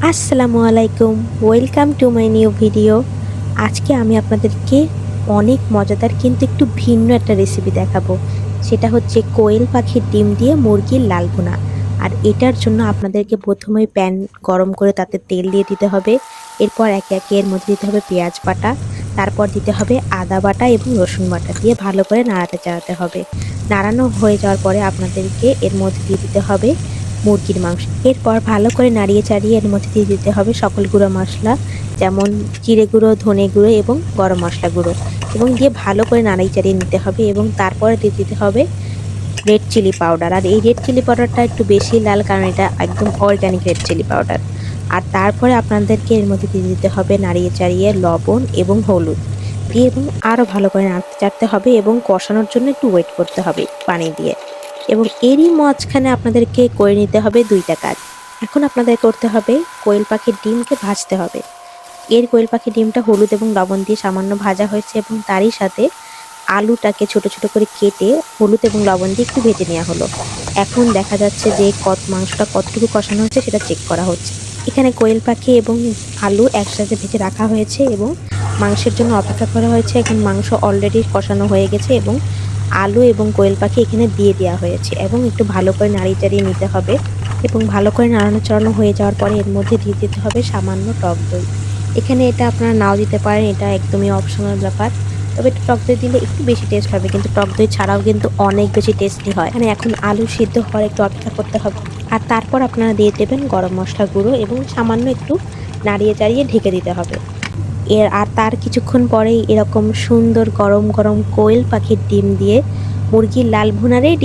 আসসালামু আলাইকুম, welcome to my new video. আজকে আমি আপনাদেরকে অনেক মজাদার কিন্তু একটু ভিন্ন একটা রেসিপি দেখাবো। সেটা হচ্ছে কোয়েল পাখির ডিম দিয়ে মুরগির লাল ভুনা। আর এটার জন্য আপনাদেরকে প্রথমে প্যান গরম করে তাতে তেল দিয়ে দিতে হবে। এরপর একে একে এর মধ্যে দিতে হবে পেঁয়াজ বাটা, তারপর দিতে হবে আদা বাটা এবং রসুন বাটা দিয়ে ভালো করে নাড়াতে চাড়াতে হবে। নাড়ানো হয়ে যাওয়ার পরে আপনাদেরকে এর মধ্যে দিয়ে দিতে হবে মুরগির মাংস। এরপর ভালো করে নাড়িয়ে চাড়িয়ে এর মধ্যে দিয়ে দিতে হবে সকল গুঁড়ো মশলা, যেমন জিরে গুঁড়ো, ধনে গুঁড়ো এবং গরম মশলা গুঁড়ো, এবং দিয়ে ভালো করে নাড়িয়ে চাড়িয়ে নিতে হবে। এবং তারপরে দিয়ে দিতে হবে রেড চিলি পাউডার। আর এই রেড চিলি পাউডারটা একটু বেশি লাল, কারণ এটা একদম অর্গ্যানিক রেড চিলি পাউডার। আর তারপরে আপনাদেরকে এর মধ্যে দিয়ে দিতে হবে নাড়িয়ে চাড়িয়ে লবণ এবং হলুদ দিয়ে, এবং আরও ভালো করে নাড়তে চাড়তে হবে এবং কষানোর জন্য একটু ওয়েট করতে হবে পানি দিয়ে। এবং এরই মাঝখানে আপনাদেরকে করে নিতে হবে দুইটা কাজ। এখন আপনাদের করতে হবে কোয়েল পাখির ডিমকে ভাজতে হবে। কোয়েল পাখির ডিমটা হলুদ এবং লবণ দিয়ে সামান্য ভাজা হয়েছে, এবং তারই সাথে আলুটাকে ছোট ছোট করে কেটে হলুদ এবং লবণ দিয়ে একটু ভেজে নেওয়া হলো। এখন দেখা যাচ্ছে যে মাংসটা কতটুকু কষানো হচ্ছে সেটা চেক করা হচ্ছে। এখানে কোয়েল পাখি এবং আলু একসাথে ভেজে রাখা হয়েছে এবং মাংসের জন্য অপেক্ষা করা হয়েছে। এখন মাংস অলরেডি কষানো হয়ে গেছে এবং আলু এবং কোয়েল পাখি এখানে দিয়ে দেওয়া হয়েছে, এবং একটু ভালো করে নাড়িয়ে চাড়িয়ে নিতে হবে। এবং ভালো করে নাড়ানো চড়ানো হয়ে যাওয়ার পরে এর মধ্যে দিয়ে দিতে হবে সামান্য টক দই। এখানে এটা আপনারা নাও দিতে পারেন, এটা একদমই অপশনাল ব্যাপার। তবে একটু টক দই দিলে একটু বেশি টেস্ট হবে, কিন্তু টক দই ছাড়াও কিন্তু অনেক বেশি টেস্টি হয়। মানে এখন আলু সিদ্ধ হওয়ার একটু অপেক্ষা করতে হবে। আর তারপর আপনারা দিয়ে দেবেন গরম মশলা গুঁড়ো এবং সামান্য একটু নাড়িয়ে চাড়িয়ে ঢেকে দিতে হবে। তার কিছুক্ষণ পরেই এরকম সুন্দর গরম গরম কোয়েল পাখির ডিম দিয়ে মুরগির লাল ভুনা রেডি।